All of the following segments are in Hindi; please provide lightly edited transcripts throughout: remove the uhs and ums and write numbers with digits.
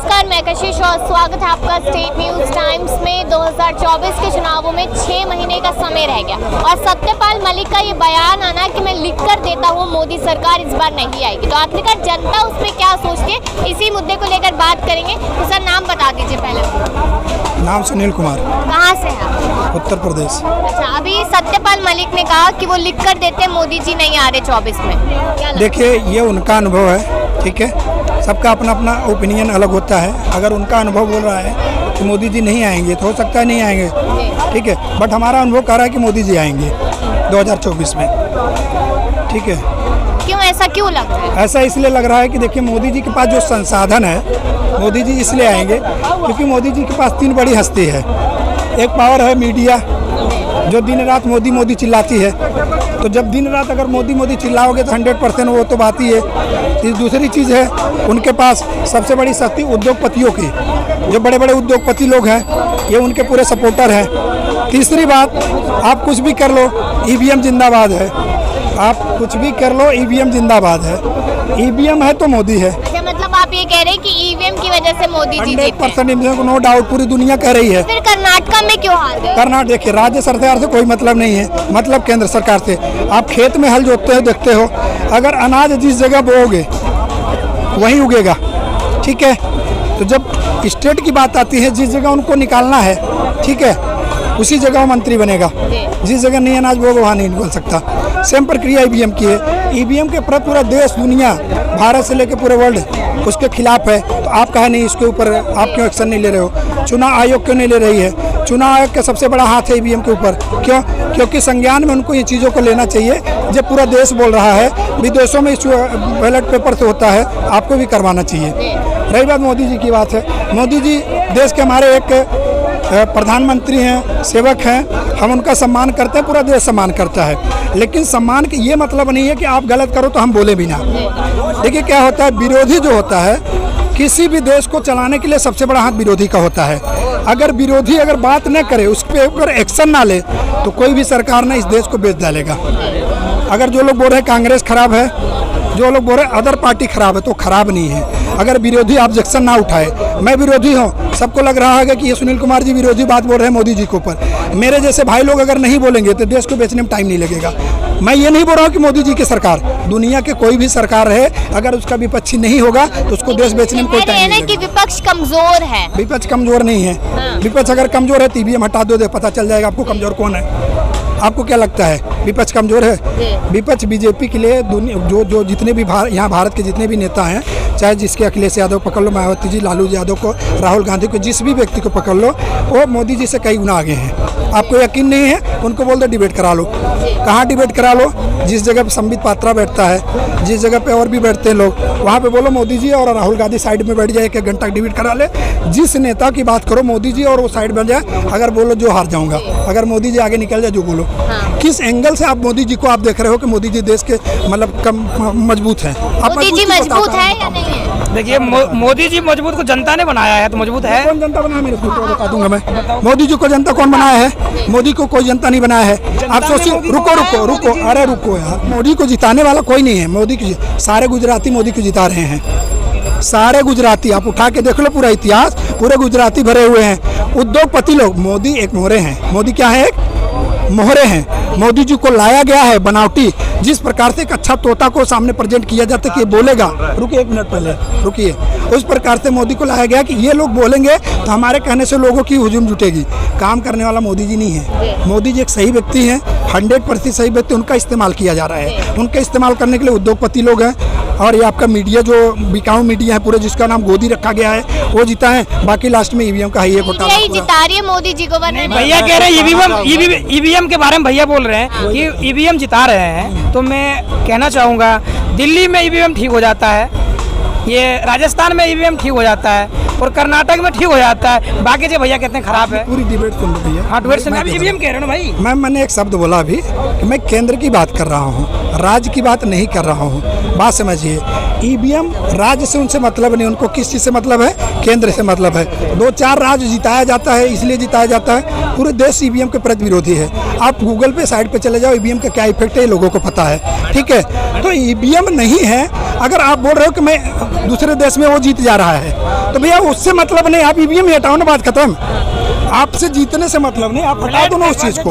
नमस्कार, मैं कशिश और स्वागत है आपका स्टेट न्यूज टाइम्स में। 2024 के चुनावों में 6 महीने का समय रह गया और सत्यपाल मलिक का ये बयान आना कि मैं लिख कर देता हूँ मोदी सरकार इस बार नहीं आएगी, तो आखिरकार जनता उसमें क्या सोचती है, इसी मुद्दे को लेकर बात करेंगे। तो सर नाम बता दीजिए पहले। नाम सुनील कुमार। कहाँ से हैं? उत्तर प्रदेश। अच्छा, अभी सत्यपाल मलिक ने कहा कि वो लिख कर देते मोदी जी नहीं आ रहे 24 में। देखिए, ये उनका अनुभव है, ठीक है। सबका अपना अपना ओपिनियन अलग होता है। अगर उनका अनुभव बोल रहा है कि मोदी जी नहीं आएंगे तो हो सकता है नहीं आएंगे, ठीक है। बट हमारा अनुभव कह रहा है कि मोदी जी आएंगे 2024 में, ठीक है। क्यों, ऐसा क्यों लग रहा है? ऐसा इसलिए लग रहा है कि देखिए, मोदी जी के पास जो संसाधन है, मोदी जी इसलिए आएंगे क्योंकि मोदी जी के पास 3 बड़ी हस्ती है। एक पावर है मीडिया, जो दिन रात मोदी मोदी चिल्लाती है। तो जब दिन रात अगर मोदी मोदी चिल्लाओगे तो 100% वो तो बात ही है। इस दूसरी चीज़ है, उनके पास सबसे बड़ी शक्ति उद्योगपतियों की, जो बड़े बड़े उद्योगपति लोग हैं, ये उनके पूरे सपोर्टर हैं। तीसरी बात, आप कुछ भी कर लो, ईवीएम जिंदाबाद है। आप कुछ भी कर लो, ईवीएम जिंदाबाद है। ईवीएम है तो मोदी है। अच्छा, मतलब आप ये कह रहे हैं कि ईवीएम की वजह से मोदी जी जीते? 100% नो डाउट, पूरी दुनिया कह रही है। फिर कर्नाटका में क्यों हार गए? कर्नाटक देखिए, राज्य सरकार से कोई मतलब नहीं है, मतलब केंद्र सरकार से। आप खेत में हल जोतते हो, देखते हो, अगर अनाज जिस जगह बोओगे वहीं उगेगा, ठीक है। तो जब स्टेट की बात आती है, जिस जगह उनको निकालना है, ठीक है, उसी जगह वो मंत्री बनेगा। जिस जगह नहीं अनाज बोओगे वहाँ नहीं निकल सकता। सेम प्रक्रिया ईवीएम की है। ईवीएम के प्रति पूरा देश, दुनिया, भारत से लेकर पूरे वर्ल्ड उसके खिलाफ है। तो आप कहे नहीं, इसके ऊपर आप क्यों एक्शन नहीं ले रहे हो? चुनाव आयोग क्यों नहीं ले रही है? चुनाव आयोग का सबसे बड़ा हाथ है ईवीएम के ऊपर। क्यों? क्योंकि संज्ञान में उनको ये चीज़ों को लेना चाहिए। जब पूरा देश बोल रहा है, विदेशों में इस बैलेट पेपर से होता है, आपको भी करवाना चाहिए। रही बात मोदी जी की बात है, मोदी जी देश के हमारे एक प्रधानमंत्री हैं, सेवक हैं, हम उनका सम्मान करते हैं, पूरा देश सम्मान करता है। लेकिन सम्मान का ये मतलब नहीं है कि आप गलत करो तो हम बोले भी ना। देखिए क्या होता है, विरोधी जो होता है, किसी भी देश को चलाने के लिए सबसे बड़ा हाथ विरोधी का होता है। अगर विरोधी अगर बात न करे, उस पर ऊपर एक्शन ना ले, तो कोई भी सरकार ने इस देश को बेच डालेगा। अगर जो लोग बोल रहे हैं कांग्रेस खराब है, जो लोग बोल रहे हैं अदर पार्टी खराब है, तो खराब नहीं है। अगर विरोधी ऑब्जेक्शन ना उठाए, मैं विरोधी हूँ, सबको लग रहा है कि ये सुनील कुमार जी विरोधी बात बोल रहे हैं मोदी जी के ऊपर। मेरे जैसे भाई लोग अगर नहीं बोलेंगे तो देश को बेचने में टाइम नहीं लगेगा। मैं ये नहीं बोल रहा हूँ कि मोदी जी की सरकार, दुनिया के कोई भी सरकार रहे, अगर उसका विपक्षी नहीं होगा तो उसको देश बेचने में कोई टाइम नहीं लगेगा। विपक्ष कमजोर है। विपक्ष कमजोर नहीं है। विपक्ष अगर कमजोर है तो ईवीएम हटा दो, पता चल जाएगा आपको कमजोर कौन है। आपको क्या लगता है विपक्ष कमजोर है? विपक्ष बीजेपी के लिए जो जितने भी यहाँ भारत के जितने भी नेता हैं, चाहे जिसके अखिलेश यादव पकड़ लो, मायावती जी, लालू यादव को, राहुल गांधी को, जिस भी व्यक्ति को पकड़ लो, वो मोदी जी से कई गुना आगे हैं। आपको यकीन नहीं है, उनको बोल दो डिबेट करा लो। कहाँ डिबेट करा लो? जिस जगह पे संबित पात्रा बैठता है, जिस जगह पे और भी बैठते हैं लोग, वहाँ पे बोलो मोदी जी और राहुल गांधी साइड में बैठ जाए, 1 घंटा डिबेट करा ले। जिस नेता की बात करो, मोदी जी और वो साइड बन जाए, अगर बोलो जो हार जाऊंगा, अगर मोदी जी आगे निकल जाए जो बोलो। किस एंगल से आप मोदी जी को आप देख रहे हो कि मोदी जी देश के मतलब कम मजबूत हैं? मोदी जी मजबूत है या नहीं है? देखिए, मोदी जी मजबूत को जनता ने बनाया है, तो मजबूत है। कौन जनता बनाया? मेरे को बता दूंगा मैं। मोदी जी को जनता कौन बनाया है? मोदी को कोई जनता नहीं बनाया है। आप सोचिए, रुको, अरे रुको यार, मोदी को जिताने वाला कोई नहीं है। मोदी को सारे गुजराती मोदी को जिता रहे हैं। सारे गुजराती आप उठा के देख लो, पूरा इतिहास, पूरे गुजराती भरे हुए हैं। उद्योगपति लोग, मोदी एक मोहरे हैं। मोदी क्या है? एक मोहरे हैं। मोदी जी को लाया गया है बनावटी, जिस प्रकार से एक अच्छा तोता को सामने प्रेजेंट किया जाता है कि ये बोलेगा, रुकिए 1 मिनट पहले रुकिए, उस प्रकार से मोदी को लाया गया कि ये लोग बोलेंगे तो हमारे कहने से लोगों की हुजूम जुटेगी। काम करने वाला मोदी जी नहीं है। मोदी जी एक सही व्यक्ति हैं, 100% सही व्यक्ति, उनका इस्तेमाल किया जा रहा है। उनका इस्तेमाल करने के लिए उद्योगपति लोग हैं, और ये आपका मीडिया जो बिकाऊ मीडिया है पूरे, जिसका नाम गोदी रखा गया है, वो जीता है। बाकी लास्ट में ईवीएम का ही है घोटाला। जिता रही है मोदी जी को। भैया कह रहे हैं ईवीएम के बारे में, भैया बोल रहे हैं कि ईवीएम जिता रहे हैं, तो मैं कहना चाहूँगा दिल्ली में ईवीएम ठीक हो जाता है, ये राजस्थान में ईवीएम ठीक हो जाता है, और कर्नाटक में ठीक हो जाता है। बाकी जो भैया कहते हैं खराब है। पूरी डिबेट सुन लो भैया। हाँ, डिबेट सुन, ईवीएम कह रहे हो ना भाई। मैंने एक शब्द बोला अभी कि मैं केंद्र की बात कर रहा हूँ, राज्य की बात नहीं कर रहा हूँ। बात समझिए, ईवीएम राज्य से उनसे मतलब नहीं, उनको किस चीज़ से मतलब है? केंद्र से मतलब है। 2-4 राज्य जिताया जाता है, इसलिए जिताया जाता है। पूरे देश ईवीएम के प्रति विरोधी है। आप गूगल पे साइट पे चले जाओ, ईवीएम का क्या इफेक्ट है लोगों को पता है, ठीक है। तो ईवीएम नहीं है, अगर आप बोल रहे हो कि मैं दूसरे देश में वो जीत जा रहा है तो भैया उससे मतलब नहीं, आप ईवीएम ही हटाओ ना, बात खत्म। आपसे जीतने से मतलब नहीं, आप हटा दो ना उस चीज को,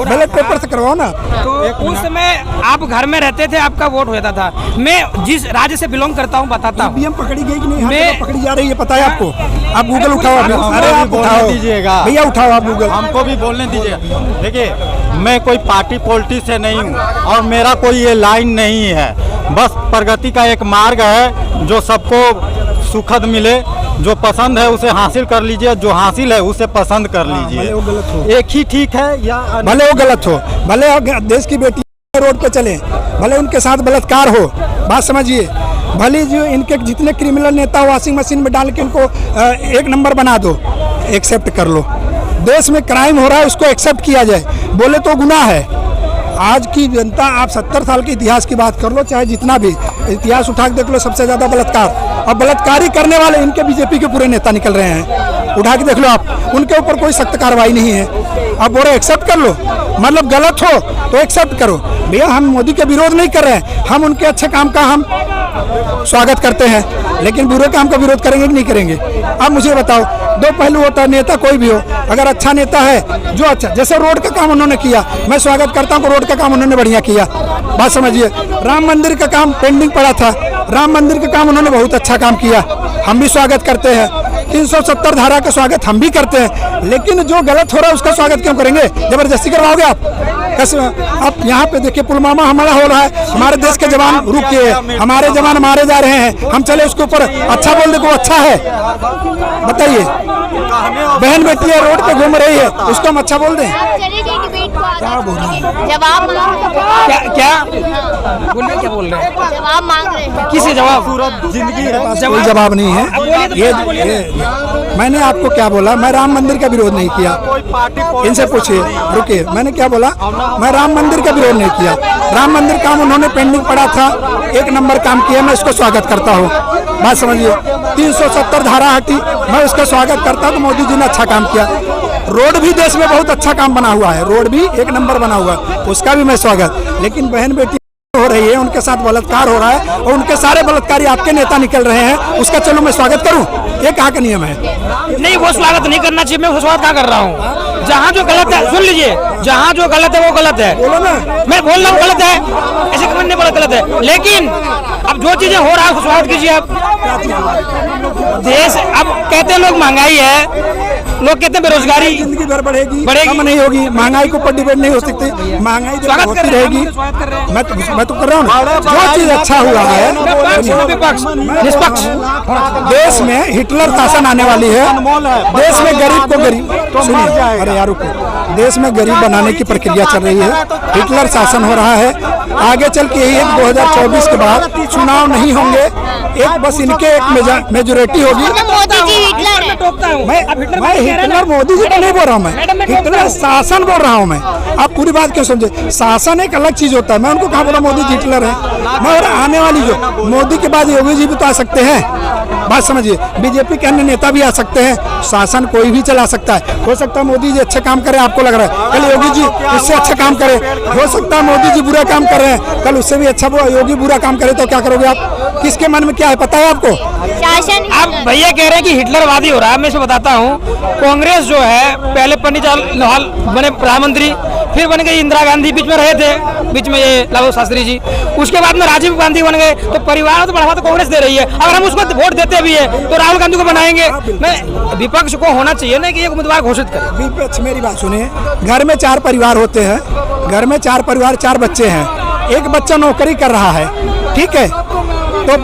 बैलेट पेपर से करवाओ ना। तो उस समय आप घर में रहते थे, आपका वोट हो जाता था। मैं जिस राज्य से बिलोंग करता हूँ बताता हूँ। ईवीएम पकड़ी गई कि नहीं, हर मैं- जगह पकड़ी जा रही है, पता है आपको? आप गूगल उठाओ, अरे आप उठाओ भैया, उठाओ आप गूगल। हमको भी बोलने दीजिए। देखिए, मैं कोई पार्टी पॉलिटिक्स से नहीं हूँ और मेरा कोई ये लाइन नहीं है। बस प्रगति का एक मार्ग है जो सबको सुखद मिले, जो पसंद है उसे हासिल कर लीजिए, जो हासिल है उसे पसंद कर भले लीजिए। वो गलत हो, एक ही ठीक है या भले वो गलत हो, भले देश की बेटी रोड पे चले, भले उनके साथ बलात्कार हो, बात समझिए। भले जो इनके जितने क्रिमिनल नेता वॉशिंग मशीन में डाल के उनको एक नंबर बना दो, एक्सेप्ट कर लो। देश में क्राइम हो रहा है, उसको एक्सेप्ट किया जाए, बोले तो गुनाह है। आज की जनता, आप 70 साल के इतिहास की बात कर लो, चाहे जितना भी इतिहास उठा के देख लो, सबसे ज़्यादा बलात्कार, और बलात्कारी करने वाले इनके बीजेपी के पूरे नेता निकल रहे हैं। उठा के देख लो आप, उनके ऊपर कोई सख्त कार्रवाई नहीं है। आप बोल रहे एक्सेप्ट कर लो, मतलब गलत हो तो एक्सेप्ट करो। भैया हम मोदी के विरोध नहीं कर रहे हैं, हम उनके अच्छे काम का हम स्वागत करते हैं, लेकिन बुरे काम का विरोध करेंगे कि नहीं करेंगे? अब मुझे बताओ, दो पहलू होता है, नेता कोई भी हो। अगर अच्छा नेता है जो अच्छा, जैसे रोड का काम उन्होंने किया, मैं स्वागत करता हूँ, रोड का काम उन्होंने बढ़िया किया, बात समझिए। राम मंदिर का काम पेंडिंग पड़ा था, राम मंदिर का काम उन्होंने बहुत अच्छा काम किया, हम भी स्वागत करते हैं। 370 धारा का स्वागत हम भी करते हैं, लेकिन जो गलत हो रहा है उसका स्वागत क्यों करेंगे? जबरदस्ती करवाओगे आप? आप यहाँ पे देखिए, पुलवामा हमला हो रहा है, हमारे देश के जवान रुक गए, हमारे जवान मारे जा रहे हैं, हम चले उसके ऊपर अच्छा बोल दे को अच्छा है? बताइए, बहन बेटी है रोड पे घूम रही है, उसको हम अच्छा बोल दें? जवाब क्या बोल रहे, क्या बोल रहे हैं? जवाब मांग रहे हैं। किसे जवाब? जिंदगी है। कोई जवाब नहीं है। बोलिए मैंने आपको क्या बोला? मैं राम मंदिर का विरोध नहीं किया, कोई पार्टी इनसे पूछिए। रुकिए, मैंने क्या बोला? मैं राम मंदिर का विरोध नहीं किया, राम मंदिर काम उन्होंने पेंडिंग पड़ा था, एक नंबर काम किया, मैं इसको स्वागत करता हूँ, बात समझिए। 370 धारा हटी, मैं उसका स्वागत करता हूँ, तो मोदी जी ने अच्छा काम किया। रोड भी देश में बहुत अच्छा काम बना हुआ है, रोड भी एक नंबर बना हुआ है, उसका भी मैं स्वागत। लेकिन बहन बेटी हो रही है, उनके साथ बलात्कार हो रहा है, और उनके सारे बलात्कारी आपके नेता निकल रहे हैं, उसका चलो मैं स्वागत करूं? ये कहाँ का नियम है? नहीं, वो स्वागत नहीं करना चाहिए, मैं वो स्वागत कहाँ कर रहा हूँ? जहाँ जो गलत है, सुन लीजिए, जहाँ जो गलत है वो गलत है। बोलो ना। मैं बोल रहा हूँ गलत है, ऐसे कमेंट नहीं बोला गलत है, लेकिन अब जो चीजें हो रहा है उसको स्वागत कीजिए आप। देश अब कहते हैं लोग महंगाई है, लोग कहते हैं बेरोजगारी जिंदगी भर बढ़ेगी, बढ़ेगी। कम नहीं होगी, महंगाई के ऊपर डिबेट नहीं हो सकती, महंगाई जब स्वागत होती कर रहे हैं, रहेगी। स्वागत कर रहे हैं। मैं तो कर रहा हूँ ना, जो चीज अच्छा हुआ है, विपक्ष निष्पक्ष। देश में हिटलर शासन आने वाली है, देश में गरीब को गरीब, सुनिए, अरे यार रुको, देश में गरीब बनाने की प्रक्रिया चल रही है, हिटलर शासन हो रहा है, आगे चल के यही 2024 के बाद चुनाव नहीं होंगे, एक बस इनके एक मेजोरिटी होगी। मोदी जी हिटलर है। मैं हिटलर मोदी जी को नहीं बोल रहा हूँ, मैं हिटलर शासन बोल रहा हूँ। मैं आप पूरी बात क्यों समझे? शासन एक अलग चीज होता है, मैं उनको कहाँ बोला मोदी जी हिटलर है? मैं और आने वाली जो मोदी के बाद योगी जी भी तो आ सकते हैं, बात समझिए। बीजेपी के अन्य नेता भी आ सकते हैं, शासन कोई भी चला सकता है। हो सकता है मोदी जी अच्छे काम करे, आपको लग रहा है कल योगी जी उससे अच्छा काम करे, हो सकता है मोदी जी बुरा काम कर रहे हैं, कल उससे भी अच्छा योगी बुरा काम करे, तो क्या करोगे आप? किसके मन में क्या है पता है आपको? शासन। अब भैया कह रहे हैं कि हिटलरवादी हो रहा है, मैं इसे बताता हूँ। कांग्रेस जो है, पहले पंडित जवाहरलाल बने प्रधानमंत्री, फिर बन गई इंदिरा गांधी, बीच में रहे थे, बीच में ये लालू शास्त्री जी, उसके बाद में राजीव गांधी बन गए। तो परिवार तो बढ़ावा तो कांग्रेस दे रही है, अगर हम उसको वोट देते भी है तो राहुल गांधी को बनाएंगे। मैं विपक्ष को होना चाहिए ना कि एक उम्मीदवार घोषित करें। विपक्ष, मेरी बात सुनिए, घर में 4 परिवार होते हैं, घर में 4 परिवार, 4 बच्चे हैं, एक बच्चा नौकरी कर रहा है, ठीक है, तो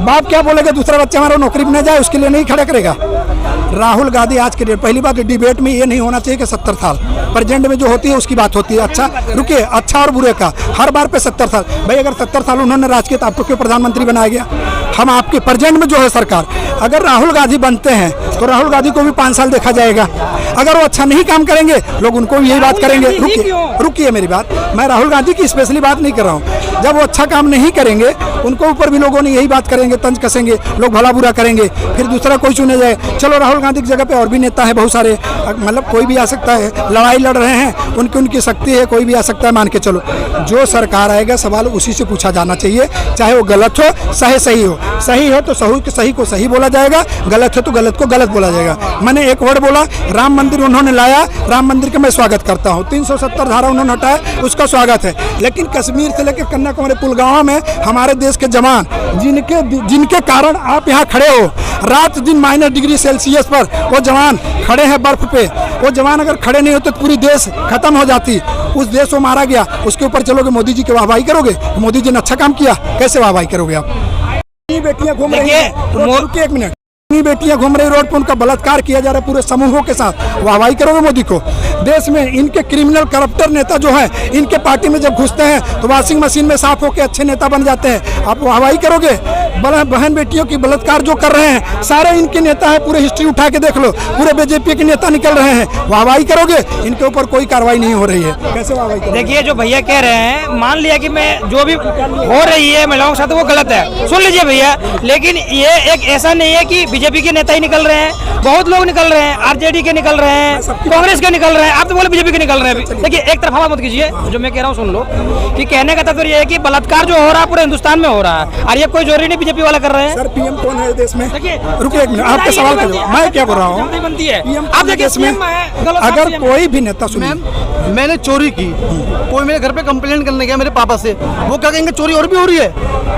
बाप क्या बोलेगा? दूसरा बच्चा हमारा नौकरी में न जाए, उसके लिए नहीं खड़ा करेगा। राहुल गांधी आज के डेट, पहली बात डिबेट में ये नहीं होना चाहिए कि 70 साल, प्रेजेंट में जो होती है उसकी बात होती है। अच्छा रुकिए, अच्छा और बुरे का हर बार पे 70 साल, भाई अगर 70 साल उन्होंने राज किया तो आपको क्यों प्रधानमंत्री बनाया गया? हम आपके प्रेजेंट में जो है सरकार, अगर राहुल गांधी बनते हैं तो राहुल गांधी को भी 5 साल देखा जाएगा। अगर वो अच्छा नहीं काम करेंगे, लोग उनको भी यही बात करेंगे। रुकिए मेरी बात, मैं राहुल गांधी की स्पेशली बात नहीं कर रहा हूँ। जब वो अच्छा काम नहीं करेंगे, उनको ऊपर भी लोगों ने यही बात करेंगे, तंज कसेंगे, लोग भला बुरा करेंगे, फिर दूसरा कोई चुने जाए, चलो राहुल गांधी की जगह पे और भी नेता हैं बहुत सारे, मतलब कोई भी आ सकता है, लड़ाई लड़ रहे हैं, उनकी शक्ति है, कोई भी आ सकता है, मान के चलो। जो सरकार आएगा सवाल उसी से पूछा जाना चाहिए, चाहे वो गलत हो चाहे सही हो। सही हो तो सही को सही बोला जाएगा, गलत हो तो गलत को गलत बोला जाएगा। मैंने एक वर्ड बोला, राम मंदिर उन्होंने लाया, राम मंदिर का मैं स्वागत करता हूँ। 370 धारा उन्होंने हटाया, उसका स्वागत है। लेकिन कश्मीर से लेकर कन्याकुमारी पुलवामा में हमारे देश के जवान जिनके कारण आप यहाँ खड़े हो, रात दिन -डिग्री सेल्सियस पर वो जवान खड़े हैं बर्फ पे, वो जवान अगर खड़े नहीं होते तो पूरी देश खत्म हो जाती। उस देश को मारा गया, उसके ऊपर चलोगे मोदी जी की वाहवाही करोगे? मोदी जी ने अच्छा काम किया, कैसे वाहवाही करोगे आप? बेटियां घूम रही हैं, रुकिए एक मिनट, बेटियां घूम रही रोड पर, उनका बलात्कार किया जा रहा है पूरे समूहों के साथ, वाहवाही करोगे मोदी को? देश में इनके क्रिमिनल करप्टर नेता जो है, इनके पार्टी में जब घुसते हैं तो वॉशिंग मशीन में साफ होकर अच्छे नेता बन जाते हैं, आप वाहवाही करोगे? बहन बेटियों की बलात्कार जो कर रहे हैं सारे इनके नेता हैं, पूरे हिस्ट्री उठा के देख लो, पूरे बीजेपी के नेता निकल रहे हैं, वाहवाही करोगे? इनके ऊपर कोई कार्रवाई नहीं हो रही है, कैसे वाहवाही करोगे? देखिए जो भैया कह रहे हैं, मान लिया कि मैं जो भी हो रही है महिलाओं के साथ वो गलत है, सुन लीजिए भैया, लेकिन ये एक ऐसा नहीं है कि बीजेपी के नेता ही निकल रहे हैं, बहुत लोग निकल रहे हैं, आरजेडी के निकल रहे हैं, कांग्रेस के निकल रहे हैं, आप तो बोले बीजेपी के निकल रहे हैं। देखिए एक तरफा मत कीजिए, जो मैं कह रहा हूँ सुन लो, कि कहने का तात्पर्य है कि बलात्कार जो हो रहा है पूरे हिंदुस्तान में हो रहा है, और ये कोई जरूरी नहीं बीजेपी वाला कर रहे हैं। सर पीएम कौन है देश में? देखिए रुकिए एक मिनट, आपका सवाल कर दो, मैं क्या बोल रहा हूँ? बनती है आप देखिए इसमें अगर कोई भी नेता, सुनिए, मैंने चोरी की, कोई मेरे घर पे कंप्लेंट करने गया मेरे पापा से, वो क्या कहेंगे चोरी और भी हो रही है,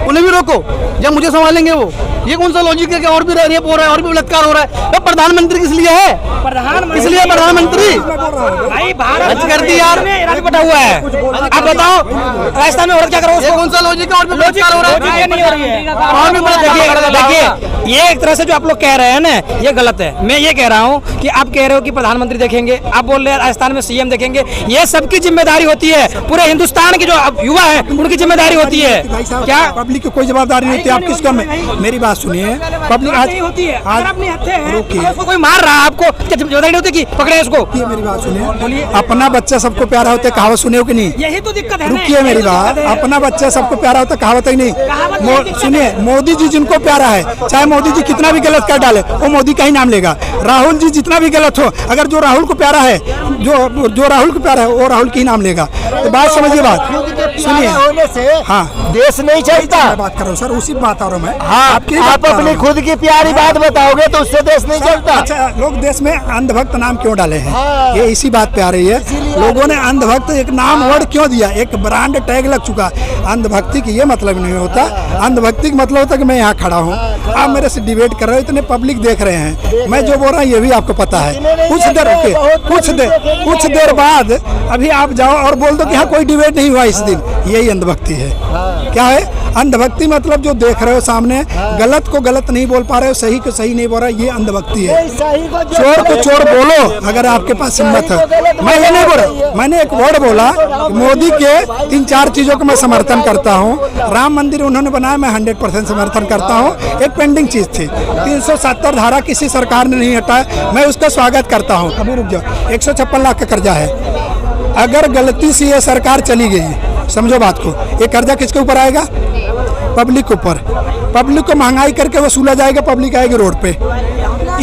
उन्हें भी रोको, या मुझे संभालेंगे वो? ये कौन सा लॉजिक है कि और भी रेप हो रहा है और भी बलात्कार हो रहा है? तो प्रधानमंत्री किस लिए है? इसलिए प्रधानमंत्री भाई भारत कर दी यार, बटा हुआ है। आप बताओ राजस्थान में औरत क्या करो? ये कौन सा लॉजिक है? और भी बलात्कार हो रहा है, नहीं हो रही है। और भी देखिए ये एक तरह से जो आप लोग कह रहे हैं ना, ये गलत है। मैं ये कह रहा हूँ कि आप कह रहे हो कि प्रधानमंत्री देखेंगे, आप बोल रहे हैं राजस्थान में सीएम देखेंगे, ये सबकी जिम्मेदारी होती है, पूरे हिंदुस्तान के जो युवा है उनकी जिम्मेदारी होती है। क्या पब्लिक की कोई जवाबदारी नहीं होती? आप किसका? मेरी बात सुनिए, पब्लिक आज होती है, आज अपने हत्थे हैं, रुकिए, उसको कोई मार रहा है, आपको जिम्मेदारी नहीं होती कि पकड़े इसको? ये मेरी बात सुनिए, अपना बच्चा सबको प्यारा होता है, कहावत सुने हो कि नहीं? यही तो दिक्कत है। रुकिए मेरी बात, अपना बच्चा सबको प्यारा होता है, कहावत ही नहीं। सुनिए, मोदी जी जिनको प्यारा है, चाहे मोदी जी कितना भी गलत कर डाले, वो मोदी का ही नाम लेगा। राहुल जी जितना भी गलत हो, अगर जो राहुल को प्यारा है, जो राहुल को प्यारा है, वो राहुल की ही नाम लेगा। तो बात समझिए, बात सुनिए। होने से हाँ, देश नहीं चलता। मैं बात कर रहा हूँ सर, उसी बात आ रहा हूँ मैं। हाँ, आपकी आप अपनी खुद की प्यारी बात बताओगे तो उससे देश नहीं चलता। अच्छा, लोग देश में अंधभक्त नाम क्यों डाले हैं? हाँ। ये इसी बात पे आ रही है, लोगों ने अंधभक्त एक नाम वर्ड क्यों दिया? एक ब्रांड टैग लग चुका। अंधभक्ति की ये मतलब नहीं होता, अंधभक्ति का मतलब होता है कि मैं यहाँ खड़ा हूँ, आप मेरे से डिबेट कर रहे हो, इतने पब्लिक देख रहे हैं, मैं जो बोल रहा हूँ ये भी आपको पता है। कुछ देर रुके, कुछ देर बाद अभी आप जाओ और बोल दो कि यहाँ कोई डिबेट नहीं हुआ इस दिन, यही अंधभक्ति है। क्या है अंधभक्ति? मतलब जो देख रहे हो सामने, गलत को गलत नहीं बोल पा रहे हो, सही को सही नहीं बोल रहा, ये अंधभक्ति है। चोर को चोर बोलो अगर आपके पास हिम्मत है। मैं ये नहीं बोल रहा, मैंने एक वर्ड बोला, मोदी के 3-4 चीजों को मैं समर्थन करता हूँ। राम मंदिर उन्होंने बनाया, मैं 100% समर्थन करता हूँ। एक पेंडिंग चीज थी, 370 धारा किसी सरकार ने नहीं हटाया, मैं उसका स्वागत करता हूँ। अभी रुक जाओ, 156 लाख का कर्जा है, अगर गलती से ये सरकार चली गई, समझो बात को, ये कर्जा किसके ऊपर आएगा? पब्लिक के ऊपर। पब्लिक को महंगाई करके वसूला जाएगा, पब्लिक आएगी रोड पे,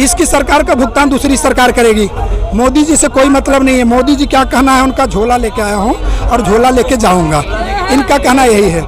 इसकी सरकार का भुगतान दूसरी सरकार करेगी। मोदी जी से कोई मतलब नहीं है। मोदी जी क्या कहना है, उनका झोला लेके आया हूँ और झोला लेके जाऊँगा, इनका कहना यही है।